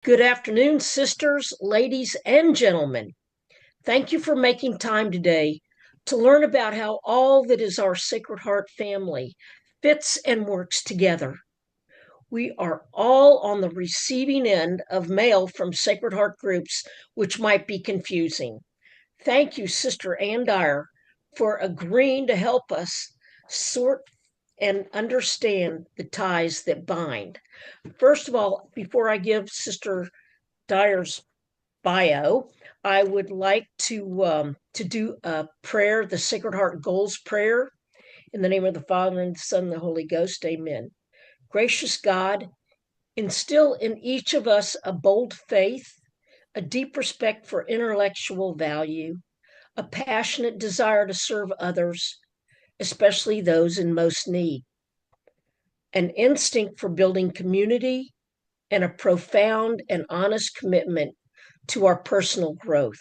Good afternoon, sisters, ladies, and gentlemen. Thank you for making time today to learn about how all that is our Sacred Heart family fits and works together. We are all on the receiving end of mail from Sacred Heart groups, which might be confusing. Thank you, Sister Ann Dyer, for agreeing to help us sort and understand the ties that bind. First of all, before I give Sister Dyer's bio, I would like to do a prayer, the Sacred Heart Goals prayer, in the name of the Father and the Son and the Holy Ghost. Amen. Gracious God, instill in each of us a bold faith, a deep respect for intellectual value, a passionate desire to serve others, especially those in most need, an instinct for building community, and a profound and honest commitment to our personal growth.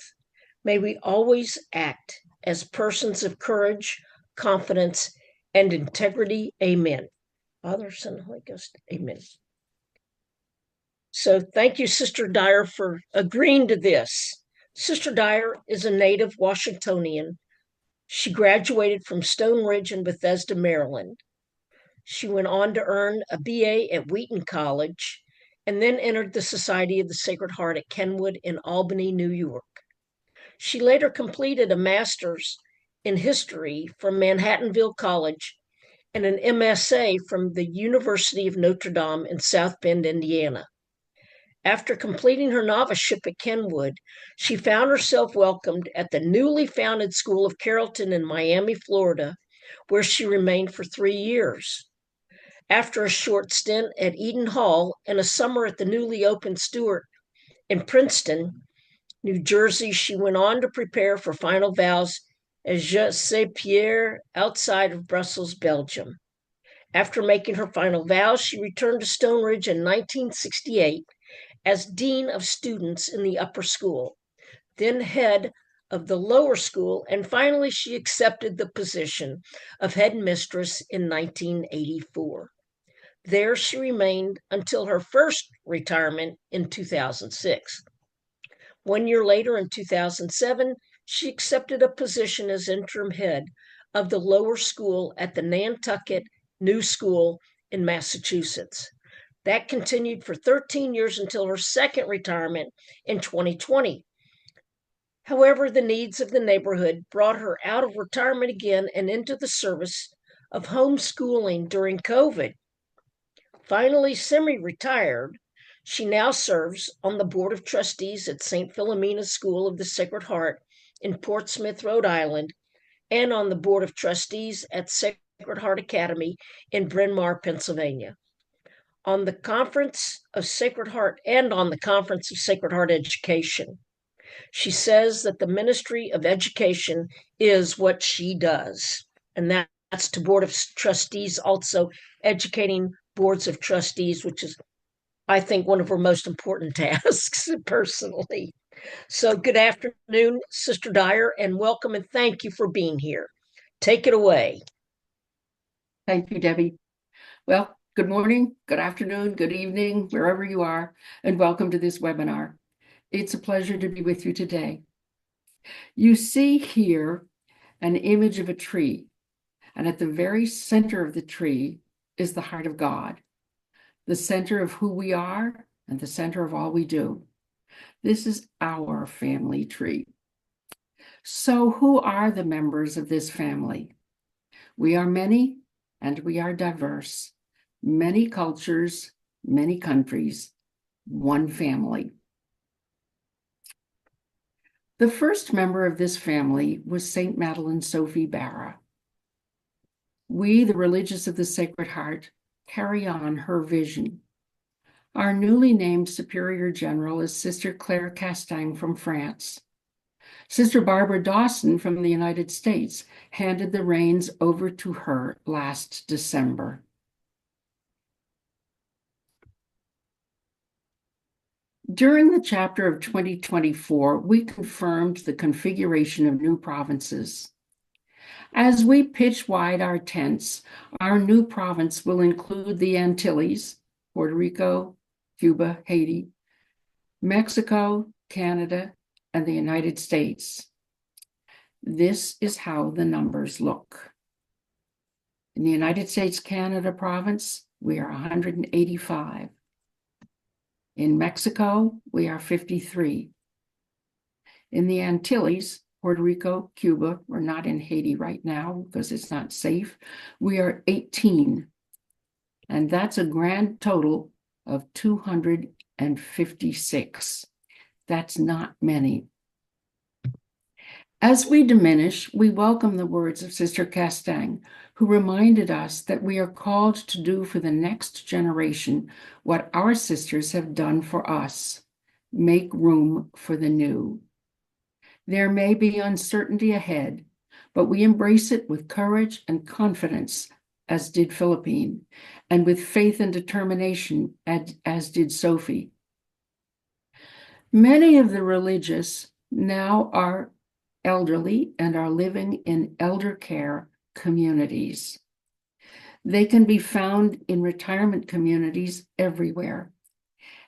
May we always act as persons of courage, confidence, and integrity. Amen. Father, Son, Holy Ghost. Amen. So thank you, Sister Dyer, for agreeing to this. Sister Dyer is a native Washingtonian. She graduated from Stone Ridge in Bethesda, Maryland. She went on to earn a BA at Wheaton College and then entered the Society of the Sacred Heart at Kenwood in Albany, New York. She later completed a master's in history from Manhattanville College and an MSA from the University of Notre Dame in South Bend, Indiana. After completing her noviceship at Kenwood, she found herself welcomed at the newly founded School of Carrollton in Miami, Florida, where she remained for 3 years. After a short stint at Eden Hall and a summer at the newly opened Stewart in Princeton, New Jersey, she went on to prepare for final vows as Je sais Pierre outside of Brussels, Belgium. After making her final vows, she returned to Stone Ridge in 1968 as Dean of Students in the upper school, then head of the lower school, and finally she accepted the position of headmistress in 1984. There she remained until her first retirement in 2006. 1 year later, in 2007, she accepted a position as interim head of the lower school at the Nantucket New School in Massachusetts. That continued for 13 years until her second retirement in 2020. However, the needs of the neighborhood brought her out of retirement again and into the service of homeschooling during COVID. Finally semi-retired, she now serves on the Board of Trustees at St. Philomena's School of the Sacred Heart in Portsmouth, Rhode Island, and on the Board of Trustees at Sacred Heart Academy in Bryn Mawr, Pennsylvania. On the Conference of Sacred Heart and on the Conference of Sacred Heart Education. She says that the Ministry of Education is what she does, and that's to Board of Trustees, also educating boards of trustees, which is, I think, one of her most important tasks personally. So good afternoon, Sister Dyer, and welcome and thank you for being here. Take it away. Thank you, Debbie. Well, good morning, good afternoon, good evening, wherever you are, and welcome to this webinar. It's a pleasure to be with you today. You see here an image of a tree, and at the very center of the tree is the heart of God, the center of who we are and the center of all we do. This is our family tree. So who are the members of this family? We are many and we are diverse. Many cultures, many countries, one family. The first member of this family was St. Madeleine Sophie Barra. We, the religious of the Sacred Heart, carry on her vision. Our newly named Superior General is Sister Claire Castaing from France. Sister Barbara Dawson from the United States handed the reins over to her last December. During the chapter of 2024, we confirmed the configuration of new provinces. As we pitch wide our tents, our new province will include the Antilles, Puerto Rico, Cuba, Haiti, Mexico, Canada, and the United States. This is how the numbers look. In the United States, Canada province, we are 185. In Mexico, we are 53. In the Antilles, Puerto Rico, Cuba, we're not in Haiti right now because it's not safe, we are 18. And that's a grand total of 256. That's not many. As we diminish, we welcome the words of Sister Castang, who reminded us that we are called to do for the next generation what our sisters have done for us, make room for the new. There may be uncertainty ahead, but we embrace it with courage and confidence, as did Philippine, and with faith and determination, as did Sophie. Many of the religious now are elderly and are living in elder care communities. They can be found in retirement communities everywhere.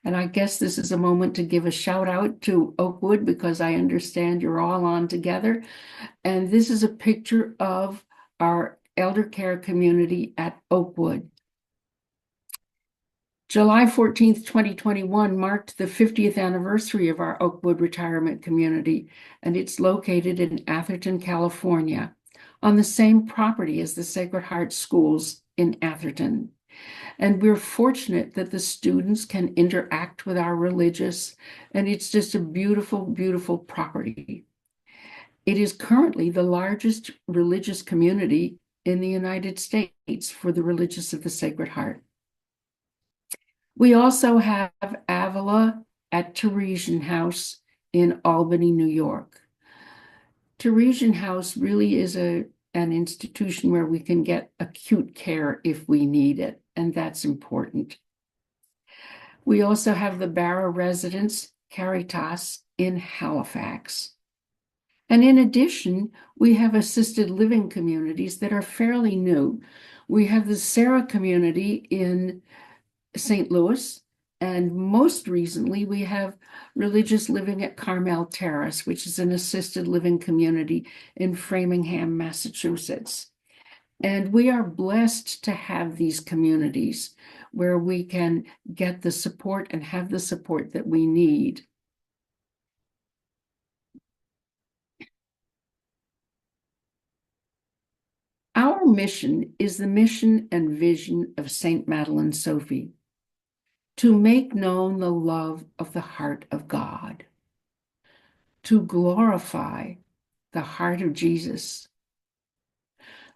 And I guess this is a moment to give a shout out to Oakwood because I understand you're all on together. And this is a picture of our elder care community at Oakwood. July 14th, 2021 marked the 50th anniversary of our Oakwood Retirement Community, and it's located in Atherton, California, on the same property as the Sacred Heart Schools in Atherton. And we're fortunate that the students can interact with our religious, and it's just a beautiful, beautiful property. It is currently the largest religious community in the United States for the religious of the Sacred Heart. We also have Avila at Teresian House in Albany, New York. Teresian House really is an institution where we can get acute care if we need it, and that's important. We also have the Barra Residence Caritas in Halifax. And in addition, we have assisted living communities that are fairly new. We have the Sarah community in St. Louis, and most recently we have religious living at Carmel Terrace, which is an assisted living community in Framingham, Massachusetts. And we are blessed to have these communities where we can get the support and have the support that we need. Our mission is the mission and vision of St. Madeleine Sophie, to make known the love of the heart of God, to glorify the heart of Jesus.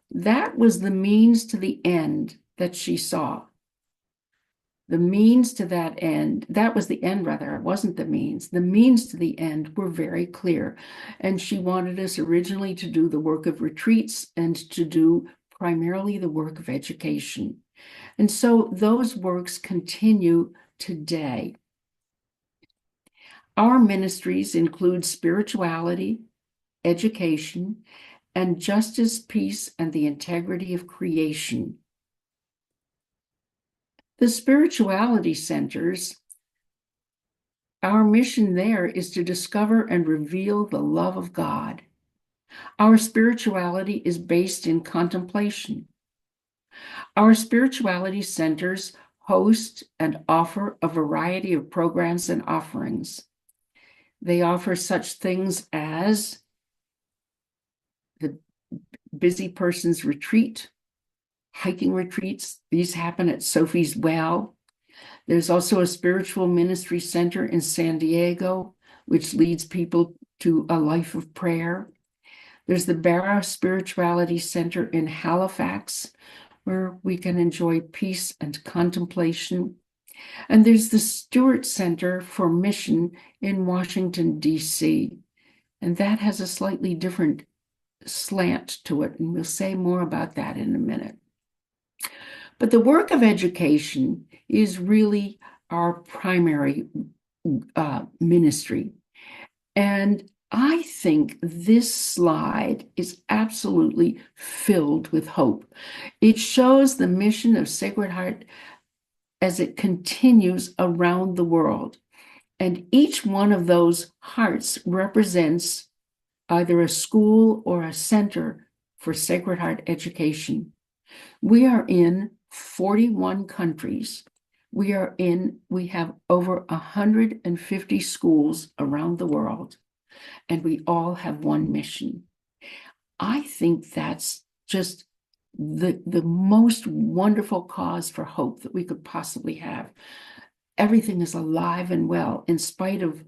That was the means to the end that she saw. The means to that end, that was the end rather, it wasn't the means. The means to the end were very clear. And she wanted us originally to do the work of retreats and to do primarily the work of education. And so those works continue today. Our ministries include spirituality, education, and justice, peace, and the integrity of creation. The spirituality centers, our mission there is to discover and reveal the love of God. Our spirituality is based in contemplation. Our spirituality centers host and offer a variety of programs and offerings. They offer such things as the Busy Person's Retreat, hiking retreats. These happen at Sophie's Well. There's also a spiritual ministry center in San Diego, which leads people to a life of prayer. There's the Barra Spirituality Center in Halifax, where we can enjoy peace and contemplation. And there's the Stewart Center for Mission in Washington, D.C. And that has a slightly different slant to it, and we'll say more about that in a minute. But the work of education is really our primary ministry. And I think this slide is absolutely filled with hope. It shows the mission of Sacred Heart as it continues around the world. And each one of those hearts represents either a school or a center for Sacred Heart education. We are in 41 countries. We have over 150 schools around the world, and we all have one mission. I think that's just the most wonderful cause for hope that we could possibly have. Everything is alive and well in spite of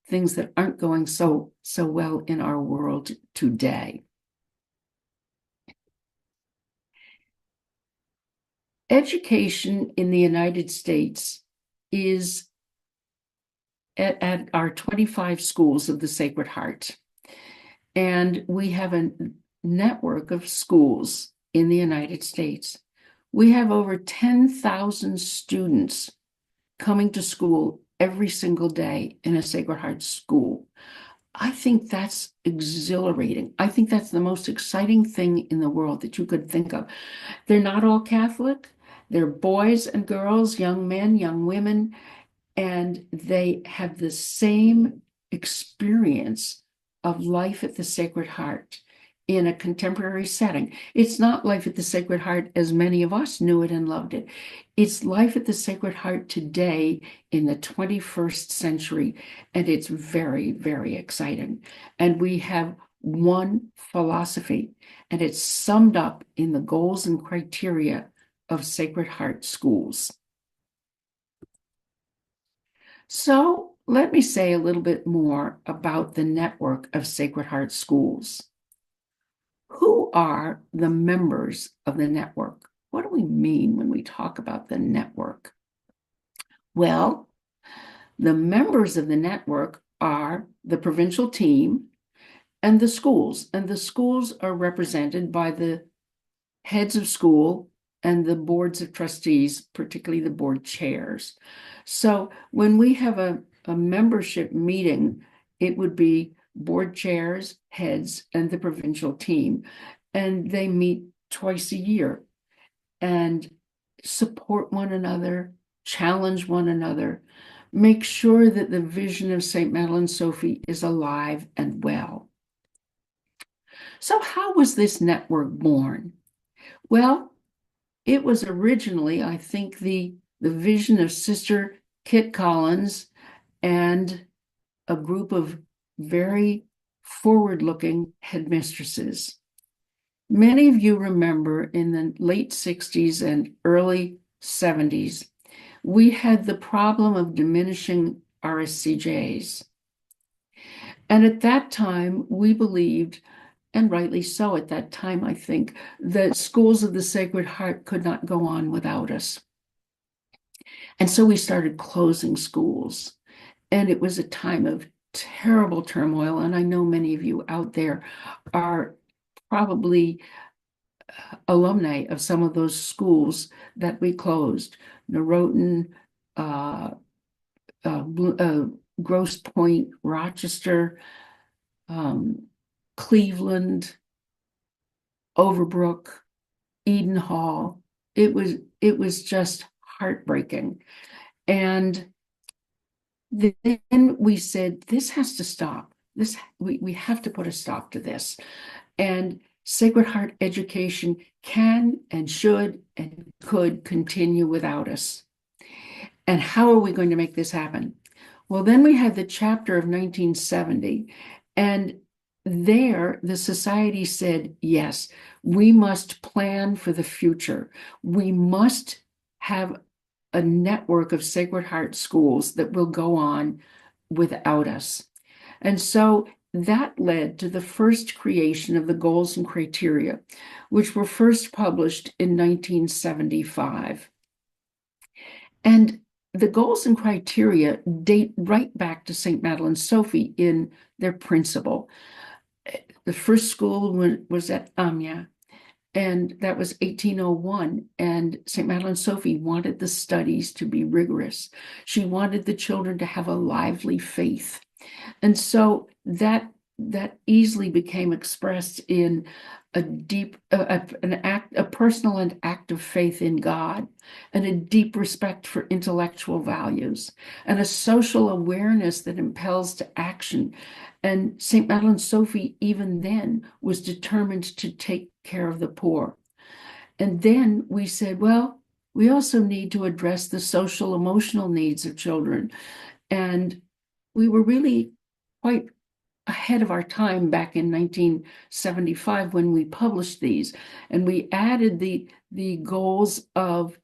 things that aren't going so well in our world today. Education in the United States is at our 25 schools of the Sacred Heart. And we have a network of schools in the United States. We have over 10,000 students coming to school every single day in a Sacred Heart school. I think that's exhilarating. I think that's the most exciting thing in the world that you could think of. They're not all Catholic. They're boys and girls, young men, young women, and they have the same experience of life at the Sacred Heart in a contemporary setting. It's not life at the Sacred Heart as many of us knew it and loved it. It's life at the Sacred Heart today in the 21st century, and it's very, very exciting. And we have one philosophy, and it's summed up in the goals and criteria of Sacred Heart schools. So let me say a little bit more about the network of Sacred Heart schools. Who are the members of the network? What do we mean when we talk about the network? Well, the members of the network are the provincial team and the schools are represented by the heads of school and the boards of trustees, particularly the board chairs. So when we have a membership meeting, it would be board chairs, heads, and the provincial team. And they meet twice a year and support one another, challenge one another, make sure that the vision of St. Madeleine Sophie is alive and well. So how was this network born? Well, it was originally, I think, the vision of Sister Kit Collins and a group of very forward-looking headmistresses. Many of you remember in the late 60s and early 70s, we had the problem of diminishing RSCJs. And at that time, we believed, and rightly so at that time, I think, that schools of the Sacred Heart could not go on without us. And so we started closing schools. And it was a time of terrible turmoil. And I know many of you out there are probably alumni of some of those schools that we closed. Norotan, Grosse Pointe, Rochester, Cleveland, Overbrook, Eden Hall. It was just heartbreaking. And then we said, this has to stop. We have to put a stop to this. And Sacred Heart education can and should and could continue without us. And how are we going to make this happen? Well, then we had the chapter of 1970, and there the society said, yes, we must plan for the future. We must have a network of Sacred Heart schools that will go on without us. And so that led to the first creation of the goals and criteria, which were first published in 1975. And the goals and criteria date right back to St. Madeleine Sophie in their principle. The first school was at Amiens, and that was 1801. And St. Madeleine Sophie wanted the studies to be rigorous. She wanted the children to have a lively faith. And so that that easily became expressed in a deep, a personal and active faith in God, and a deep respect for intellectual values, and a social awareness that impels to action. And St. Madeleine Sophie, even then, was determined to take care of the poor. And then we said, well, we also need to address the social emotional needs of children. And we were really quite ahead of our time back in 1975 when we published these. And we added the goals of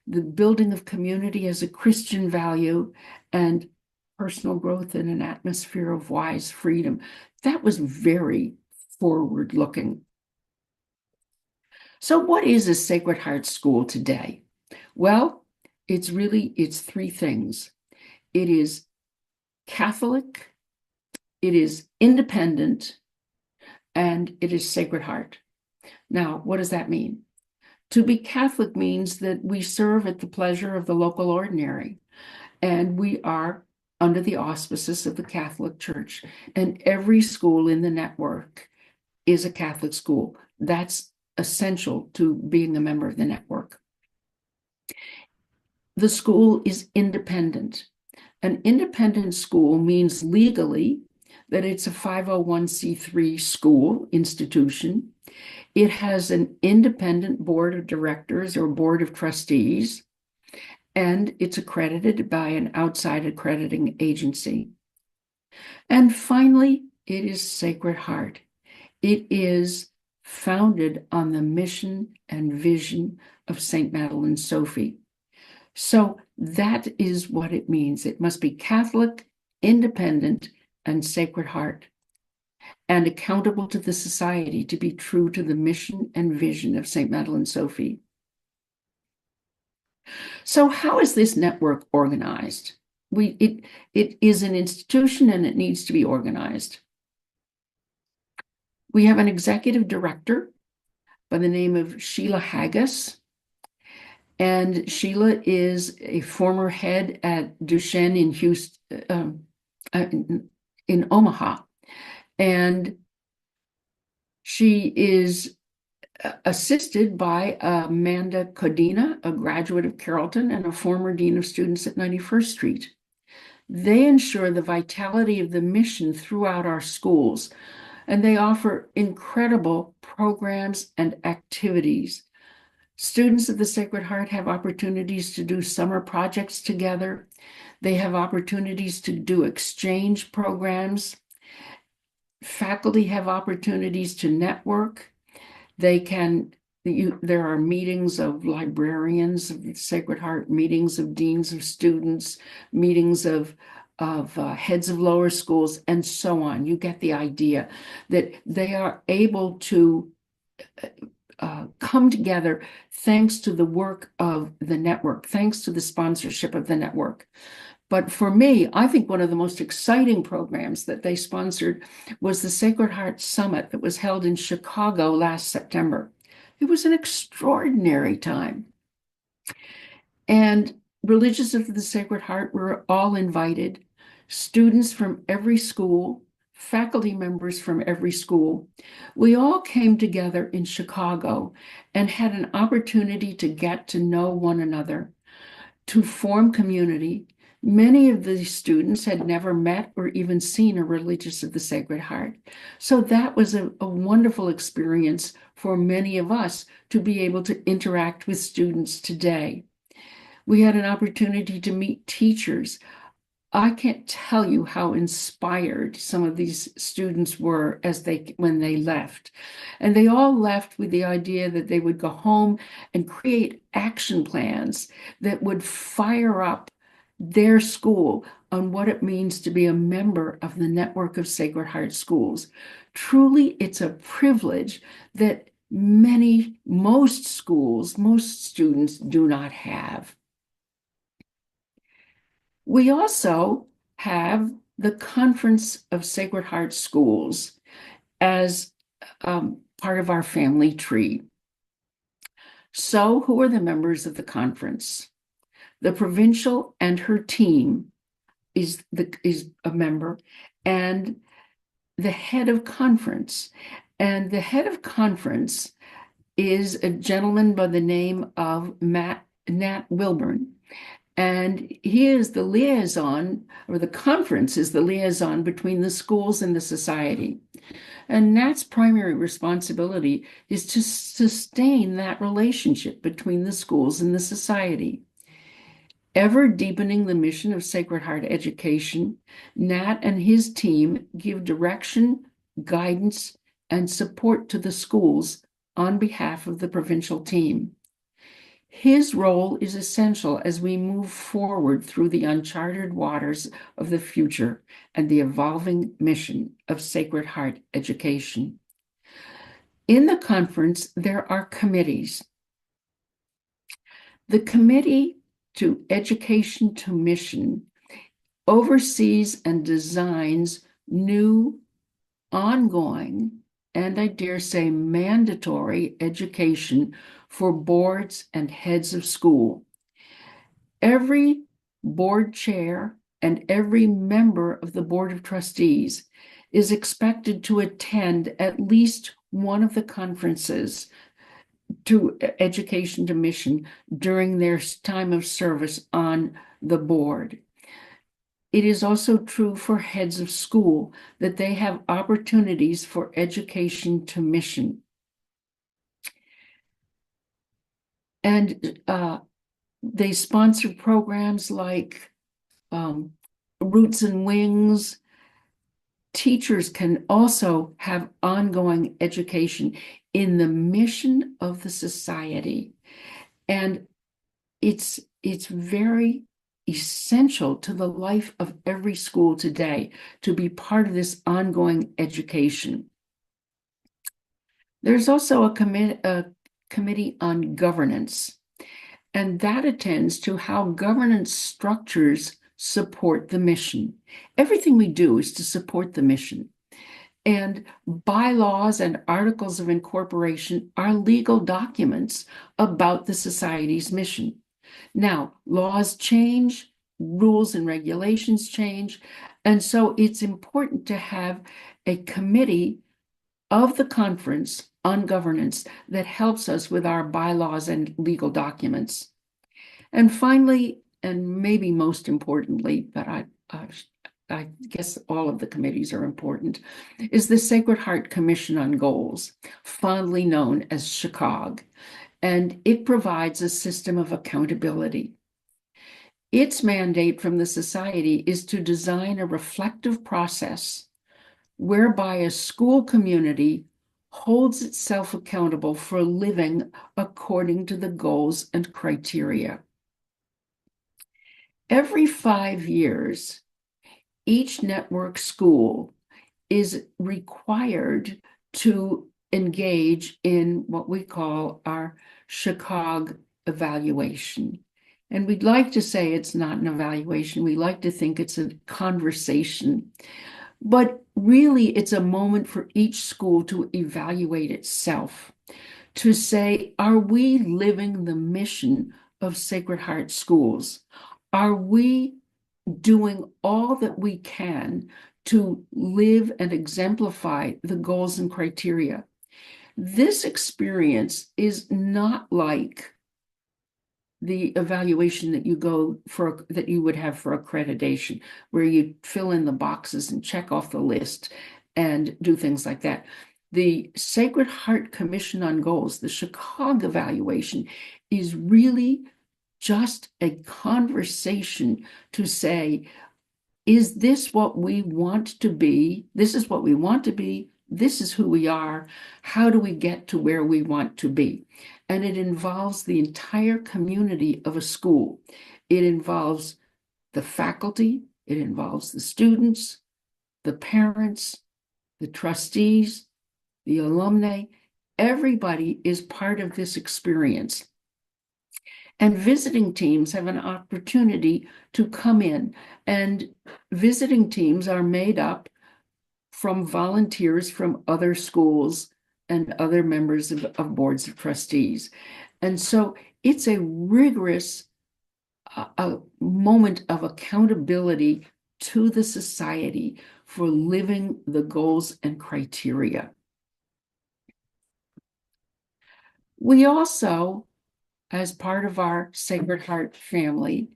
the building of community as a Christian value and personal growth in an atmosphere of wise freedom. That was very forward looking. So what is a Sacred Heart school today? Well, it's three things. It is Catholic, it is independent, and it is Sacred Heart. Now, what does that mean? To be Catholic means that we serve at the pleasure of the local ordinary, and we are under the auspices of the Catholic Church, and every school in the network is a Catholic school. That's essential to being a member of the network. The school is independent. An independent school means legally that it's a 501c3 school institution. It has an independent board of directors or board of trustees, and it's accredited by an outside accrediting agency. And finally, it is Sacred Heart. It is founded on the mission and vision of St. Madeleine Sophie. So that is what it means. It must be Catholic, independent, and Sacred Heart, and accountable to the society to be true to the mission and vision of St. Madeleine Sophie. So how is this network organized? It is an institution and it needs to be organized. We have an executive director by the name of Sheila Haggis. And Sheila is a former head at Duchenne in Houston, in Omaha. And she is assisted by Amanda Codina, a graduate of Carrollton and a former dean of students at 91st Street. They ensure the vitality of the mission throughout our schools, and they offer incredible programs and activities. Students of the Sacred Heart have opportunities to do summer projects together. They have opportunities to do exchange programs. Faculty have opportunities to network. There are meetings of librarians of the Sacred Heart, meetings of deans of students, meetings of heads of lower schools, and so on. You get the idea that they are able to come together thanks to the work of the network, thanks to the sponsorship of the network. But for me, I think one of the most exciting programs that they sponsored was the Sacred Heart Summit that was held in Chicago last September. It was an extraordinary time. And religious of the Sacred Heart were all invited, students from every school, faculty members from every school. We all came together in Chicago and had an opportunity to get to know one another, to form community. Many of these students had never met or even seen a religious of the Sacred Heart. So that was a wonderful experience for many of us to be able to interact with students today. We had an opportunity to meet teachers. I can't tell you how inspired some of these students were when they left. And they all left with the idea that they would go home and create action plans that would fire up their school on what it means to be a member of the network of Sacred Heart schools. Truly, it's a privilege that most schools, most students do not have. We also have the Conference of Sacred Heart Schools as part of our family tree. So who are the members of the conference? The provincial and her team is a member, and the head of conference. And the head of conference is a gentleman by the name of Nat Wilburn. And he is the liaison, or the conference is the liaison between the schools and the society. And Nat's primary responsibility is to sustain that relationship between the schools and the society. Ever deepening the mission of Sacred Heart education, Nat and his team give direction, guidance, and support to the schools on behalf of the provincial team. His role is essential as we move forward through the uncharted waters of the future and the evolving mission of Sacred Heart education. In the conference, there are committees. The Committee to Education to Mission oversees and designs new, ongoing, and I dare say mandatory education for boards and heads of school. Every board chair and every member of the Board of Trustees is expected to attend at least one of the conferences to Education to Mission during their time of service on the board. It is also true for heads of school that they have opportunities for Education to Mission. And they sponsor programs like Roots and Wings. Teachers can also have ongoing education in the mission of the society. And it's very essential to the life of every school today to be part of this ongoing education. There's also a committee on governance, and that attends to how governance structures support the mission. Everything we do is to support the mission. And bylaws and articles of incorporation are legal documents about the society's mission. Now, laws change, rules and regulations change, and so it's important to have a committee of the conference on governance that helps us with our bylaws and legal documents. And finally, and maybe most importantly, but I guess all of the committees are important, is the Sacred Heart Commission on Goals, fondly known as SHCOG, and it provides a system of accountability. Its mandate from the society is to design a reflective process whereby a school community holds itself accountable for living according to the goals and criteria. Every 5 years, each network school is required to engage in what we call our SHCOG evaluation. And we'd like to say it's not an evaluation. We like to think it's a conversation. But really, it's a moment for each school to evaluate itself, to say, are we living the mission of Sacred Heart schools? Are we doing all that we can to live and exemplify the goals and criteria? This experience is not like the evaluation that you would have for accreditation, where you fill in the boxes and check off the list and do things like that. The Sacred Heart Commission on Goals, the SHCOG evaluation, is really just a conversation to say, is this what we want to be? This is what we want to be. This is who we are. How do we get to where we want to be? And it involves the entire community of a school. It involves the faculty, it involves the students, the parents, the trustees, the alumni. Everybody is part of this experience. And visiting teams have an opportunity to come in, and visiting teams are made up from volunteers from other schools and other members of boards of trustees. And so it's a rigorous moment of accountability to the society for living the goals and criteria. We also, as part of our Sacred Heart family,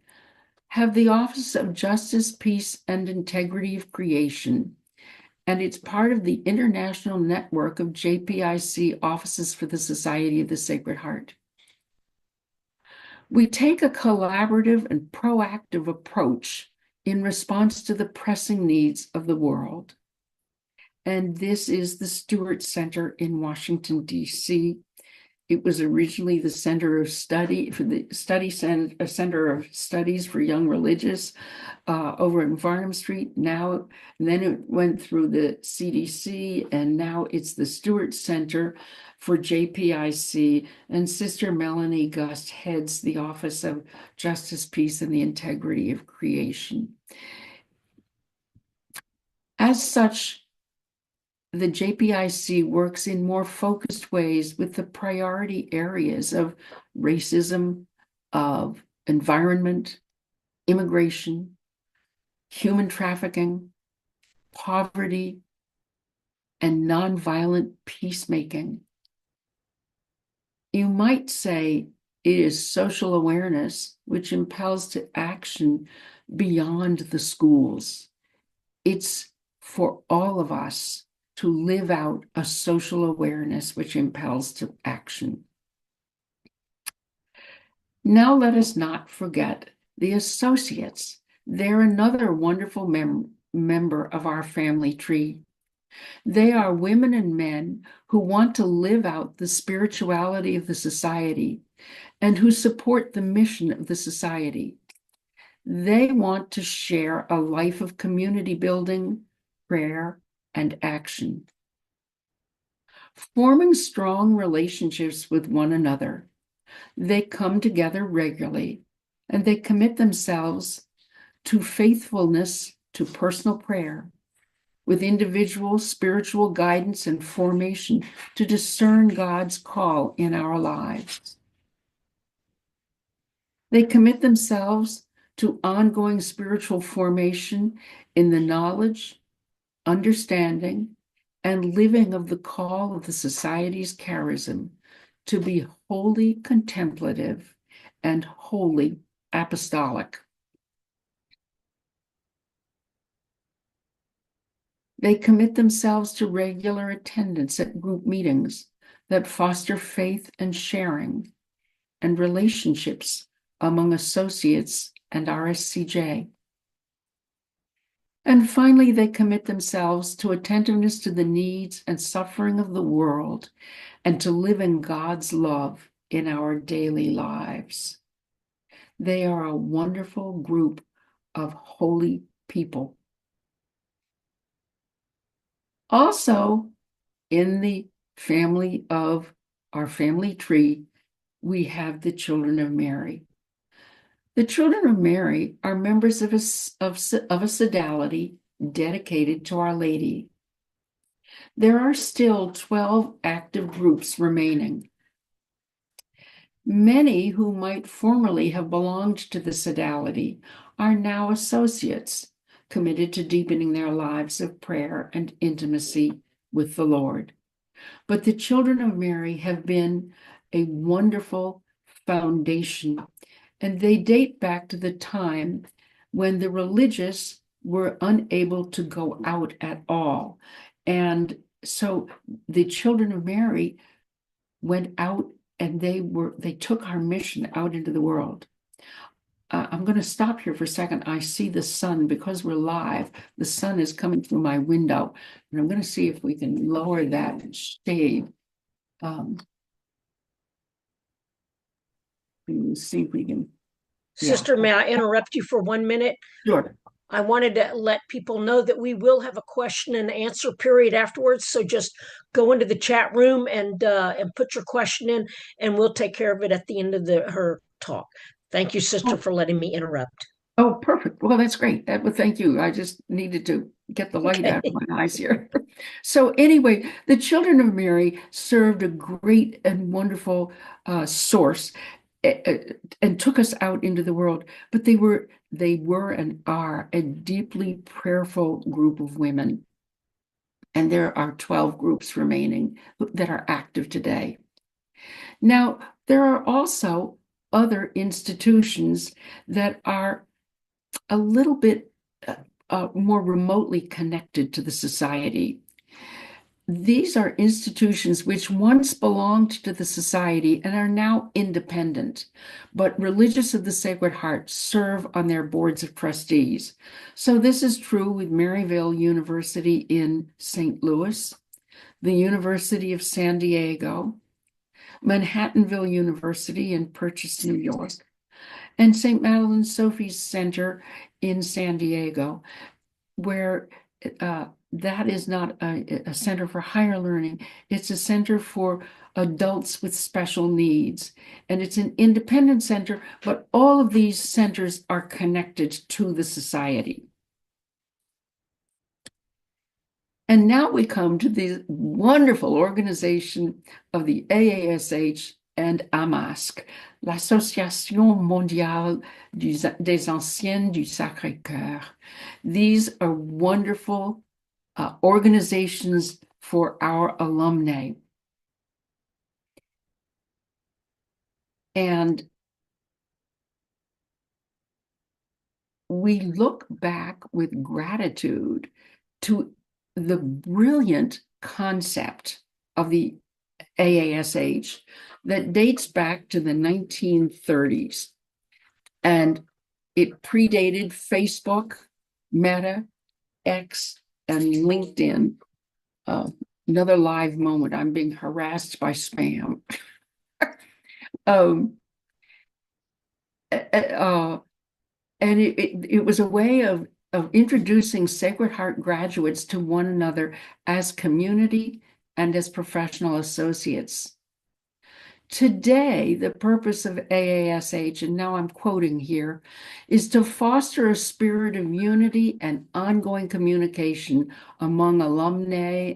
have the Office of Justice, Peace, and Integrity of Creation, and it's part of the international network of JPIC offices for the Society of the Sacred Heart. We take a collaborative and proactive approach in response to the pressing needs of the world. And this is the Stewart Center in Washington, D.C. It was originally the Center of Study for the Center of Studies for Young Religious over in Varnum Street. Now, and then it went through the CDC, and now it's the Stewart Center for JPIC. And Sister Melanie Gust heads the Office of Justice, Peace, and the Integrity of Creation. As such, the JPIC works in more focused ways with the priority areas of racism, of environment, immigration, human trafficking, poverty, and nonviolent peacemaking. You might say it is social awareness which impels to action beyond the schools. It's for all of us to live out a social awareness which impels to action. Now let us not forget the associates. They're another wonderful member of our family tree. They are women and men who want to live out the spirituality of the society and who support the mission of the society. They want to share a life of community building, prayer, and action. Forming strong relationships with one another, they come together regularly and they commit themselves to faithfulness to personal prayer with individual spiritual guidance and formation to discern God's call in our lives. They commit themselves to ongoing spiritual formation in the knowledge, understanding, and living of the call of the society's charism to be wholly contemplative and wholly apostolic. They commit themselves to regular attendance at group meetings that foster faith and sharing and relationships among associates and RSCJ. And finally, they commit themselves to attentiveness to the needs and suffering of the world and to live in God's love in our daily lives. They are a wonderful group of holy people. Also, in the family of our family tree, we have the Children of Mary. The Children of Mary are members of a sodality dedicated to Our Lady. There are still 12 active groups remaining. Many who might formerly have belonged to the sodality are now associates, committed to deepening their lives of prayer and intimacy with the Lord. But the Children of Mary have been a wonderful foundation, and they date back to the time when the religious were unable to go out at all. And so the Children of Mary went out and they took our mission out into the world. I'm going to stop here for a second. I see the sun, because we're live, the sun is coming through my window, and I'm going to see if we can lower that shade. See if we can. Sister, may I interrupt you for 1 minute? Sure. I wanted to let people know that we will have a question and answer period afterwards. So just go into the chat room and put your question in, and we'll take care of it at the end of her talk. Thank you, Sister, for letting me interrupt. Oh, perfect. Well, that's great. Well, thank you. I just needed to get the light out of my eyes here. So anyway, the Children of Mary served a great and wonderful source and took us out into the world. But they were they were and are a deeply prayerful group of women. And there are 12 groups remaining that are active today. Now, there are also other institutions that are a little bit more remotely connected to the society. These are institutions which once belonged to the society and are now independent, but Religious of the Sacred Heart serve on their boards of trustees. So this is true with Maryville University in St. Louis, the University of San Diego, Manhattanville University in Purchase, New York, and St. Madeleine Sophie's Center in San Diego, where that is not a center for higher learning. It's a center for adults with special needs. And it's an independent center, but all of these centers are connected to the society. And now we come to the wonderful organization of the AASH and AMASC, l'Association Mondiale des Anciennes du Sacré-Cœur. These are wonderful organizations for our alumni. And we look back with gratitude to the brilliant concept of the AASH that dates back to the 1930s. And it predated Facebook, Meta, X, and LinkedIn. Another live moment. I'm being harassed by spam. And it was a way of introducing Sacred Heart graduates to one another as community and as professional associates. Today, the purpose of AASH, and now I'm quoting here, is to foster a spirit of unity and ongoing communication among alumni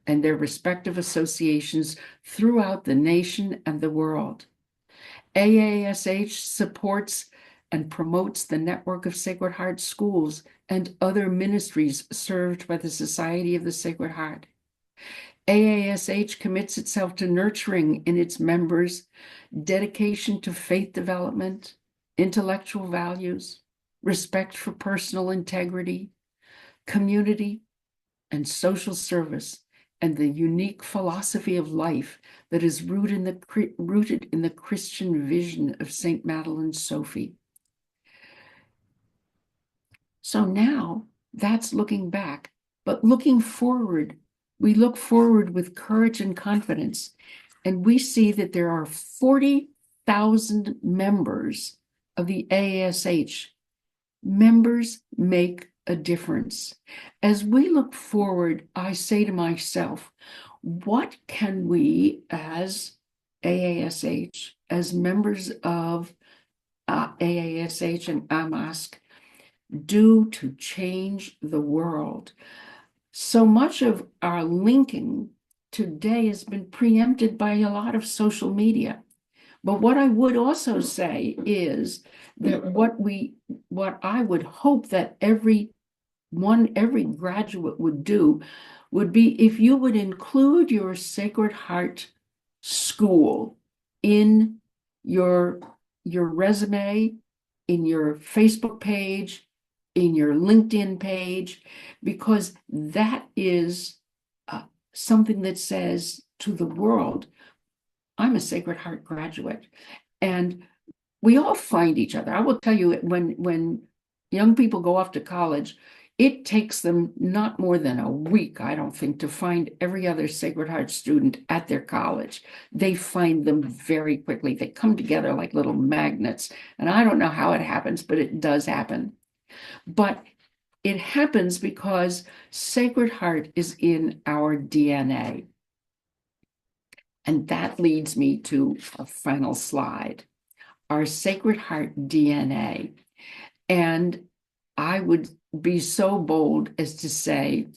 and their respective associations throughout the nation and the world. AASH supports and promotes the network of Sacred Heart schools and other ministries served by the Society of the Sacred Heart. AASH commits itself to nurturing in its members dedication to faith development, intellectual values, respect for personal integrity, community, and social service, and the unique philosophy of life that is rooted in the Christian vision of St. Madeleine Sophie. So now that's looking back, but looking forward, we look forward with courage and confidence, and we see that there are 40,000 members of the AASH. Members make a difference. As we look forward, I say to myself, what can we as AASH, as members of AASH and AMASC, do to change the world? So much of our linking today has been preempted by a lot of social media. But what I would also say is that what I would hope that every graduate would do would be if you would include your Sacred Heart school in your resume, in your Facebook page, in your LinkedIn page, because that is something that says to the world, I'm a Sacred Heart graduate. And we all find each other. I will tell you, when young people go off to college, it takes them not more than a week, I don't think, to find every other Sacred Heart student at their college. They find them very quickly. They come together like little magnets. And I don't know how it happens, but it does happen. But it happens because Sacred Heart is in our DNA. And that leads me to a final slide, our Sacred Heart DNA. And I would be so bold as to say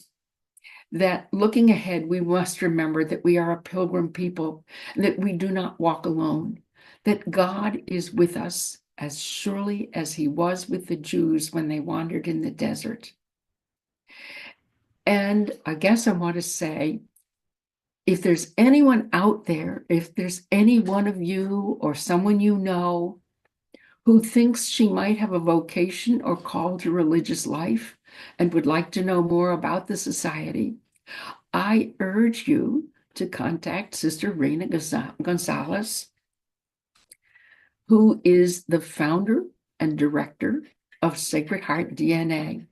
that looking ahead, we must remember that we are a pilgrim people, that we do not walk alone, that God is with us as surely as he was with the Jews when they wandered in the desert. And I guess I want to say, if there's anyone out there, if there's any one of you or someone you know who thinks she might have a vocation or call to religious life and would like to know more about the society, I urge you to contact Sister Reina Gonzalez, who is the founder and director of Sacred Heart DNA.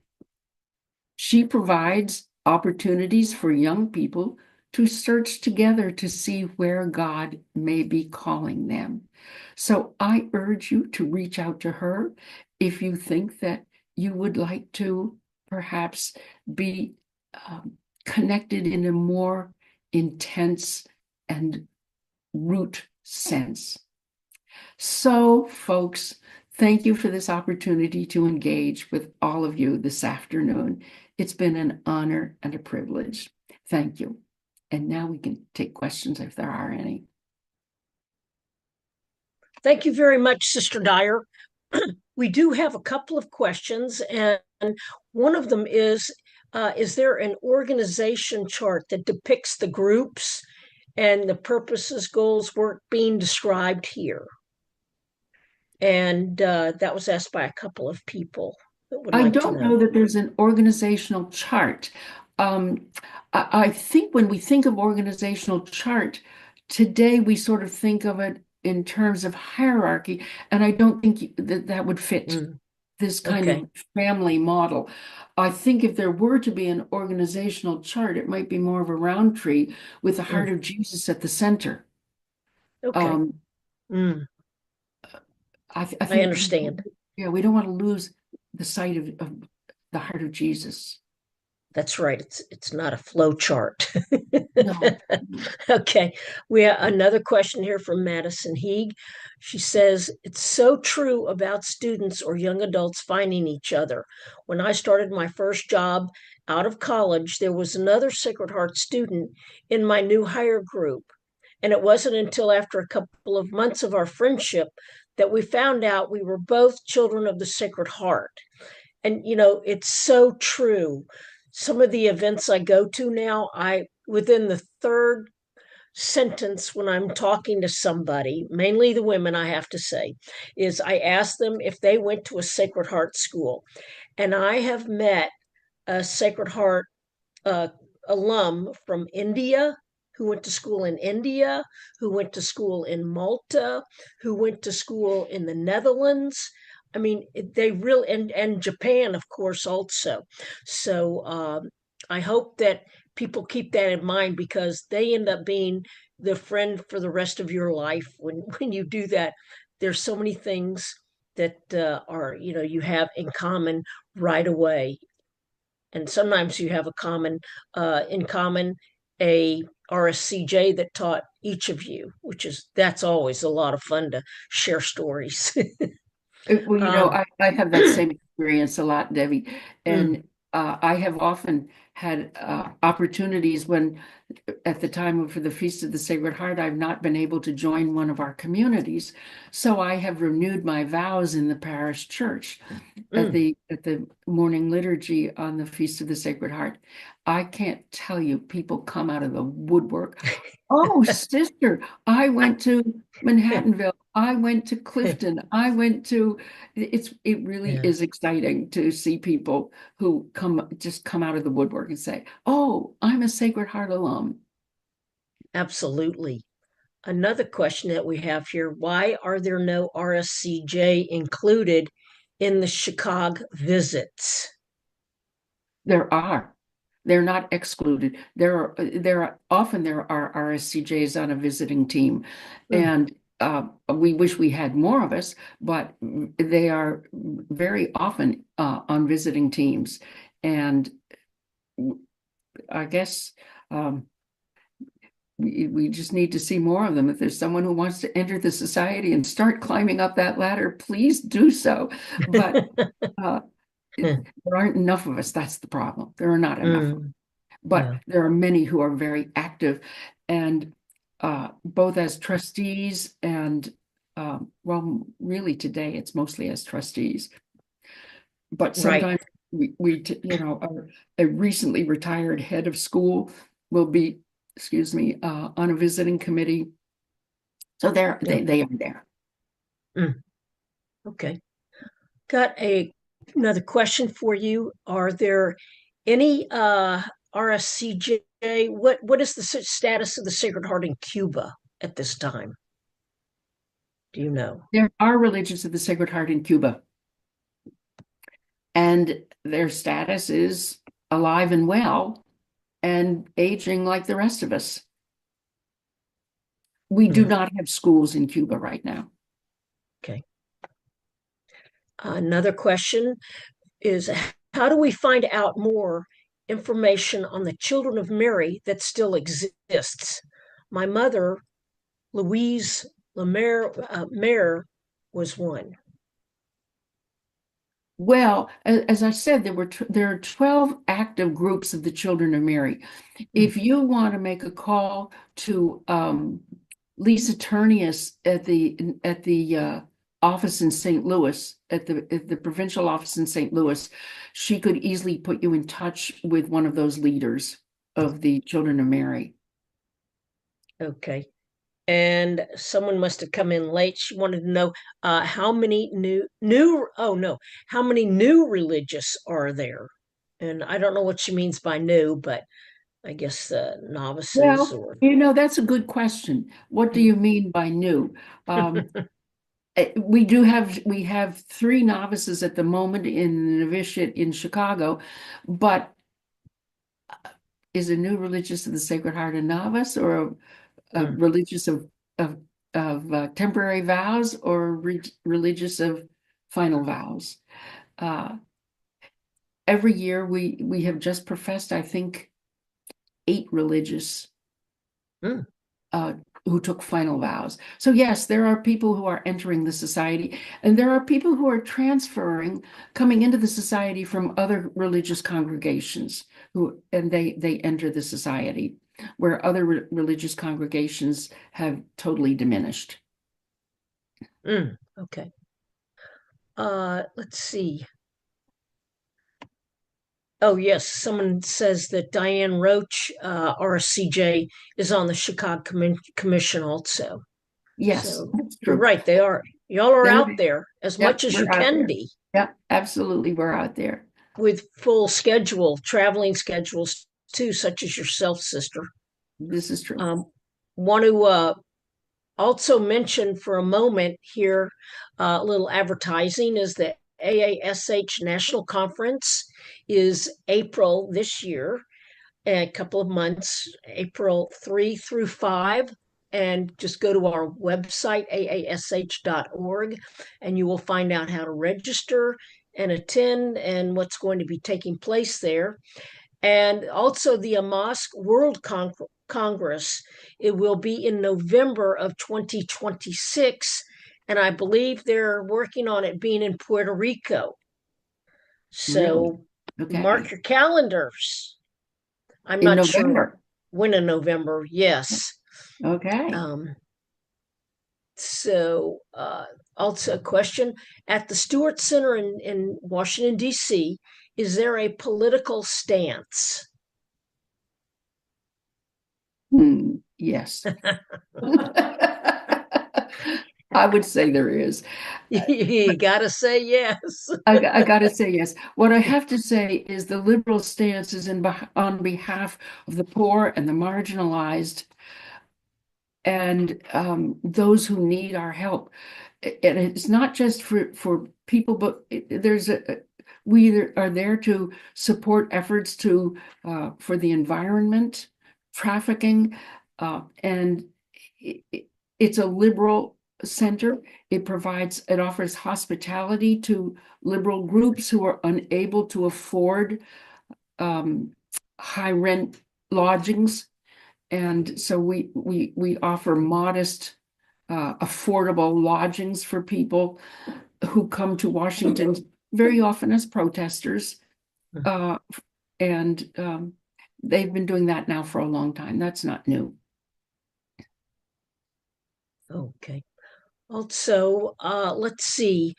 She provides opportunities for young people to search together to see where God may be calling them. So I urge you to reach out to her if you think that you would like to perhaps be connected in a more intense and root sense. So, folks, thank you for this opportunity to engage with all of you this afternoon. It's been an honor and a privilege. Thank you. And now we can take questions if there are any. Thank you very much, Sister Dyer. We do have a couple of questions, and one of them is there an organization chart that depicts the groups and the purposes, goals, work being described here? And that was asked by a couple of people that would I like to don't know know. that there's an organizational chart. I think when we think of organizational chart, today we sort of think of it in terms of hierarchy, and I don't think that that would fit this kind Okay. of family model. I think if there were to be an organizational chart, it might be more of a round tree with the heart of Jesus at the center. Okay. Um, I I think, understand. yeah, we don't want to lose the sight of the heart of Jesus. That's right. It's not a flow chart. No. Okay. We have another question here from Madison Heeg. She says, it's so true about students or young adults finding each other. When I started my first job out of college, there was another Sacred Heart student in my new hire group. And it wasn't until after a couple of months of our friendship that we found out we were both children of the Sacred Heart. And it's so true. Some of the events I go to now, I within the third sentence when I'm talking to somebody, mainly the women, I have to say, is I ask them if they went to a Sacred Heart school. And I have met a Sacred Heart uh, alum from India who went to school in India, who went to school in Malta, who went to school in the Netherlands. I mean, they really, and Japan, of course, also. So I hope that people keep that in mind because they end up being the friend for the rest of your life when you do that. There's so many things that are you have in common right away, and sometimes you have in common a RSCJ that taught each of you, that's always a lot of fun to share stories. Well, um, I have that same experience a lot, Debbie, mm, and I have often had opportunities when, at the time of for the Feast of the Sacred Heart, I've not been able to join one of our communities, so I have renewed my vows in the parish church mm. at the morning liturgy on the Feast of the Sacred Heart. I can't tell you, people come out of the woodwork. Oh, sister, I went to Manhattanville. I went to Clifton. It really Yeah, is exciting to see people who come out of the woodwork and say, "Oh, I'm a Sacred Heart alum." absolutely. Another question that we have here, why are there no RSCJ included in the Chicago visits? There are. They're not excluded. There are RSCJs on a visiting team, Mm. and we wish we had more of us, but they are very often on visiting teams. And I guess um, we just need to see more of them. If there's someone who wants to enter the society and start climbing up that ladder, please do so. But uh, there aren't enough of us. That's the problem. There are not enough. Mm, But yeah. there are many who are very active, and both as trustees and well, really today it's mostly as trustees, but Right. sometimes a recently retired head of school will be, excuse me, on a visiting committee. So Yeah. they are there. Mm, okay. Got another question for you. Are there any RSCJ? What is the status of the Sacred Heart in Cuba at this time? Do you know? There are religions of the Sacred Heart in Cuba, and their status is alive and well and aging like the rest of us. We do Mm, not have schools in Cuba right now. okay. Another question is, how do we find out more information on the Children of Mary that still exists? My mother, Louise Lemaire, Mayer, was one. Well, as I said, there are 12 active groups of the Children of Mary. Mm, If you want to make a call to Lisa Turnius at the office in St. Louis, at the provincial office in St. Louis, she could easily put you in touch with one of those leaders of the Children of Mary. okay. And someone must have come in late. She wanted to know how many new oh no, how many new religious are there? And I don't know what she means by new, but I guess novices Well, or that's a good question. What do you mean by new? Um, we have three novices at the moment in the novitiate in Chicago, but is a new religious of the Sacred Heart a novice, or a Mm, religious of temporary vows, or religious of final vows? Uh, every year we have just professed, I think, 8 religious mm, uh, who took final vows. So yes, there are people who are entering the society, and there are people who are transferring, coming into the society from other religious congregations, and they enter the society where other religious congregations have totally diminished. okay. Let's see. Oh, yes. Someone says that Diane Roach, RCJ, is on the Chicago Commission also. Yes, So that's you're true. right, they are. Y'all are They're, out there as yep, much as you we're out can there. be Yeah, absolutely, we're out there. with full schedule, traveling schedules too, such as yourself, sister. This is true. Um, Want to also mention for a moment here, a little advertising is the AASH National Conference is April this year, a couple of months, April 3 through 5. And just go to our website, aash.org, and you will find out how to register and attend and what's going to be taking place there. And also the AMOSC World Congress. It will be in November of 2026. And I believe they're working on it being in Puerto Rico. Really? So mark Okay. your calendars. I'm In not sure November. when in November. Yes. Okay. Um, so, also a question at the Stewart Center in Washington, D.C., is there a political stance? Yes. I would say there is. You But got to say yes. I got to say yes. What I have to say is the liberal stance is on behalf of the poor and the marginalized, and those who need our help. And it's not just for people, but we are there to support efforts for the environment, trafficking, and it's a liberal center. It offers hospitality to liberal groups who are unable to afford um, high rent lodgings, and so we offer modest, affordable lodgings for people who come to Washington very often as protesters, uh, and they've been doing that now for a long time. That's not new. Okay. Also, let's see.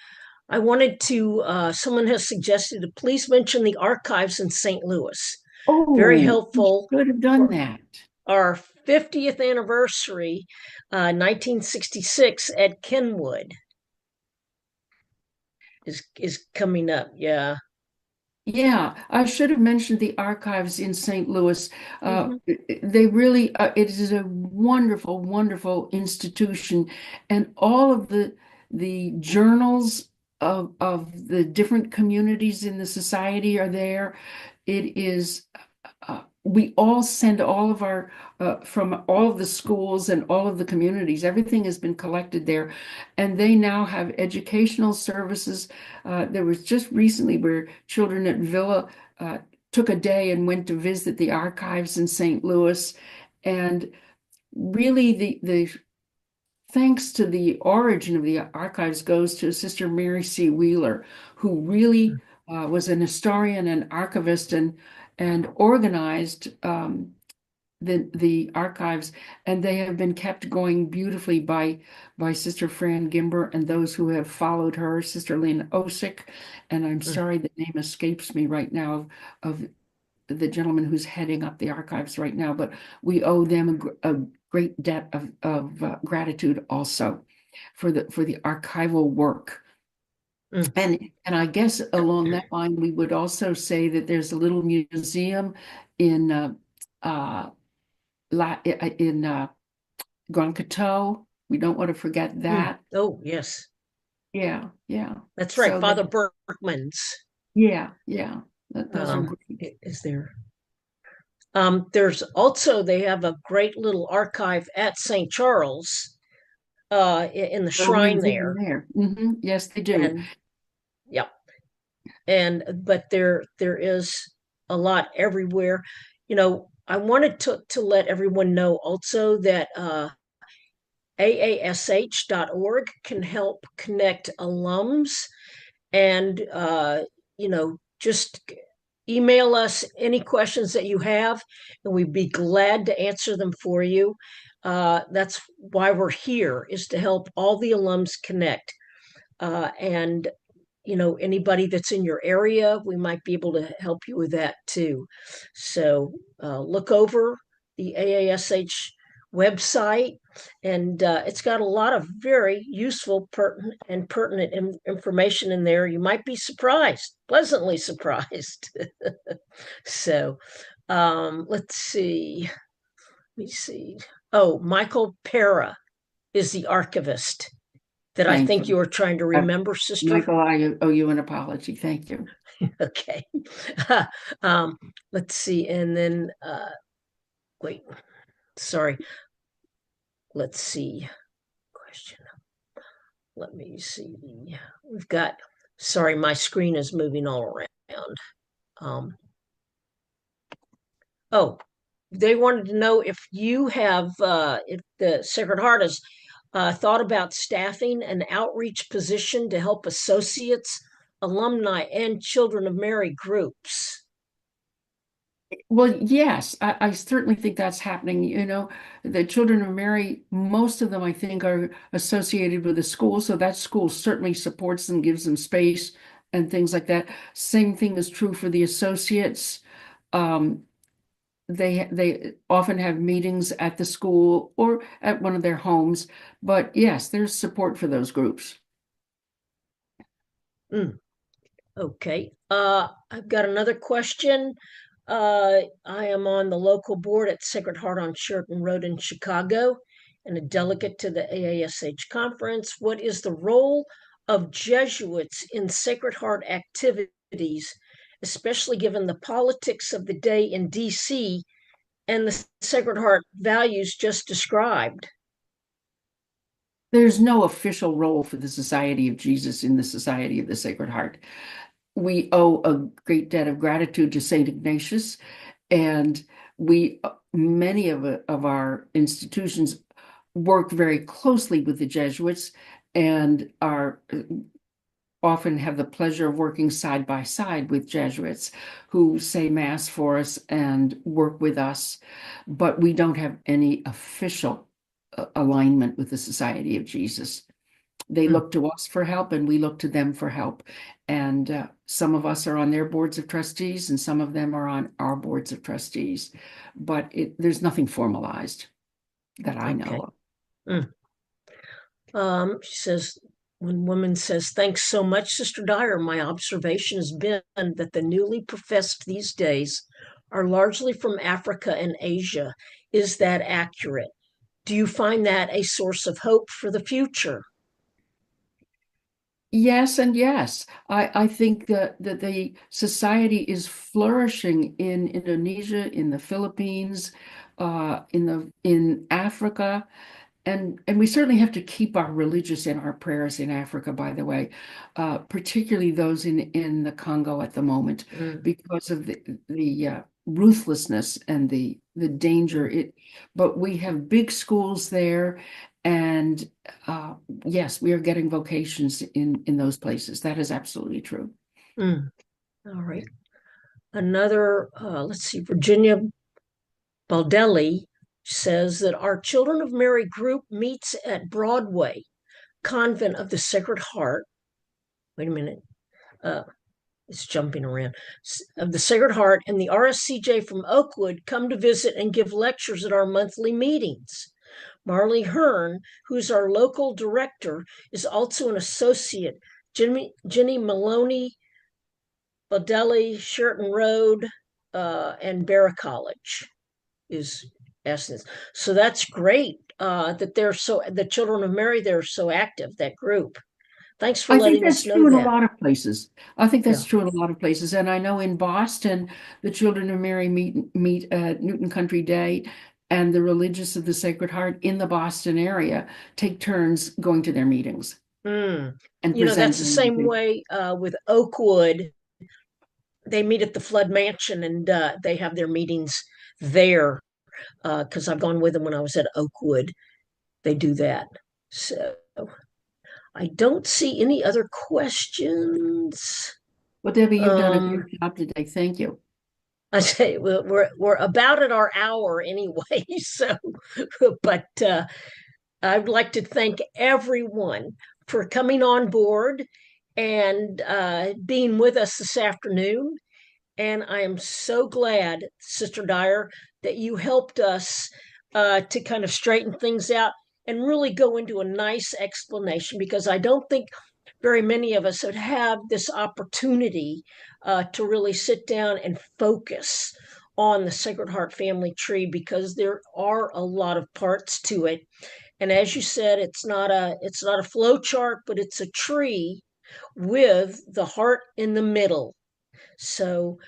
I wanted to, someone has suggested to please mention the archives in St. Louis. Very Oh, we helpful should have done for that. our 50th anniversary, 1966 at Kenwood is coming up. Yeah. Yeah, I should have mentioned the archives in St. Louis. Hmm. They really, it is a wonderful, wonderful institution, and all of the journals of the different communities in the society are there. It is, we all send all of our from all of the schools and all of the communities. Everything has been collected there, and they now have educational services. There was just recently where children at Villa took a day and went to visit the archives in St. Louis. And really, the thanks to the origin of the archives goes to Sister Mary C. Wheeler, who really was an historian and archivist and organized the archives, and they have been kept going beautifully by Sister Fran Gimber and those who have followed her, Sister Lynn Osick, and I'm sorry the name escapes me right now of the gentleman who's heading up the archives right now, but we owe them a great debt of gratitude also for the archival work. Mm. And I guess along that line, we would also say that there's a little museum in uh, in Grand Coteau. We don't want to forget Mm. that. Oh, yes. Yeah, yeah. That's right. So Father they, Berkman's yeah, yeah. Those are um, great. is there. There's also, they have a great little archive at St. Charles in the Little shrine museum there. there. Yes, they do. And yeah, but there is a lot everywhere. I wanted to let everyone know also that AASH.org can help connect alums and just email us any questions that you have, and we'd be glad to answer them for you. That's why we're here, is to help all the alums connect. And anybody that's in your area, we might be able to help you with that too. So look over the AASH website, and it's got a lot of very useful pertinent information in there. You might be surprised, pleasantly surprised. So let's see. Let me see. Oh, Michael Para is the archivist that I Thank think you. you were trying to Uh, remember, sister. Michael, I owe you an apology. Thank you. Okay. um, let's see. And then, wait, sorry. Let's see. Question. Let me see. We've got, sorry, my screen is moving all around. Um, oh, they wanted to know if you have, if the Sacred Heart has thought about staffing an outreach position to help associates, alumni, and Children of Mary groups. Well, yes, I certainly think that's happening. The Children of Mary, most of them, I think, are associated with a school. So that school certainly supports them, gives them space and things like that. Same thing is true for the associates. Um, they often have meetings at the school or at one of their homes. But yes, there's support for those groups. Mm. Okay. I've got another question. I am on the local board at Sacred Heart on Sheridan Road in Chicago and a delegate to the AASH conference. What is the role of Jesuits in Sacred Heart activities, especially given the politics of the day in DC and the Sacred Heart values just described? There's no official role for the Society of Jesus in the Society of the Sacred Heart. We owe a great debt of gratitude to Saint Ignatius, and many of our institutions work very closely with the Jesuits and are often have the pleasure of working side by side with Jesuits who say Mass for us and work with us, but we don't have any official alignment with the Society of Jesus. They Mm. look to us for help and we look to them for help. And some of us are on their boards of trustees and some of them are on our boards of trustees. But there's nothing formalized that I know Okay. of. Mm. She says, when woman says, thanks so much, Sister Dyer, my observation has been that the newly professed these days are largely from Africa and Asia. Is that accurate? Do you find that a source of hope for the future? Yes, and yes. I think that the society is flourishing in Indonesia, in the Philippines, in Africa. And we certainly have to keep our religious in our prayers in Africa, by the way, particularly those in the Congo at the moment, Mm, because of the ruthlessness and the danger. mm, But we have big schools there, and yes, we are getting vocations in those places. That is absolutely true. mm. All right. Another, let's see, Virginia Baldelli says that our Children of Mary group meets at Broadway, Convent of the Sacred Heart. Wait a minute. Uh, it's jumping around. Of the Sacred Heart and the RSCJ from Oakwood come to visit and give lectures at our monthly meetings. Marley Hearn, who's our local director, is also an associate. Jenny Maloney, Baldelli, Sheraton Road, and Barra College is essence. So that's great that they're so the Children of Mary they're so active, that group. Thanks for I think letting us that's know true in a that. lot of places. I think Yeah. that's true in a lot of places. And I know in Boston, the Children of Mary meet at Newton Country Day, and the Religious of the Sacred Heart in the Boston area take turns going to their meetings Mm. and That's the presenting. same way with Oakwood. They meet at the Flood Mansion and they have their meetings there because I've gone with them when I was at Oakwood. They do that. So I don't see any other questions. Well, Debbie, you've done a Um, great job today. Thank you. I say we're about at our hour anyway. So, but I'd like to thank everyone for coming on board and being with us this afternoon. And I am so glad, Sister Dyer, that you helped us to kind of straighten things out and really go into a nice explanation because I don't think very many of us would have this opportunity to really sit down and focus on the Sacred Heart family tree because there are a lot of parts to it. And as you said, it's not a flow chart, but it's a tree with the heart in the middle. So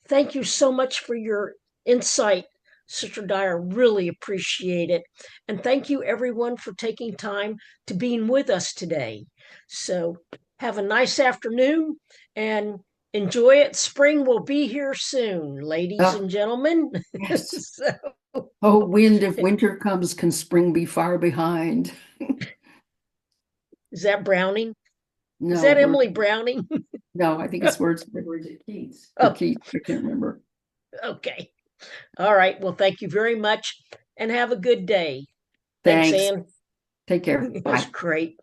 thank you so much for your insight, Sister Dyer. Really appreciate it. And thank you, everyone, for taking time to being with us today. So have a nice afternoon and enjoy it. Spring will be here soon, ladies Oh, and gentlemen. yes. So, Oh, wind, if winter comes, can spring be far behind? is that Browning? Is No, that word. Emily Browning? No, I think it's words of Keats or Oh, Keats. I can't remember. okay. All right. Well, thank you very much and have a good day. Thanks, Thanks. Anne. Take care. It was Bye. great.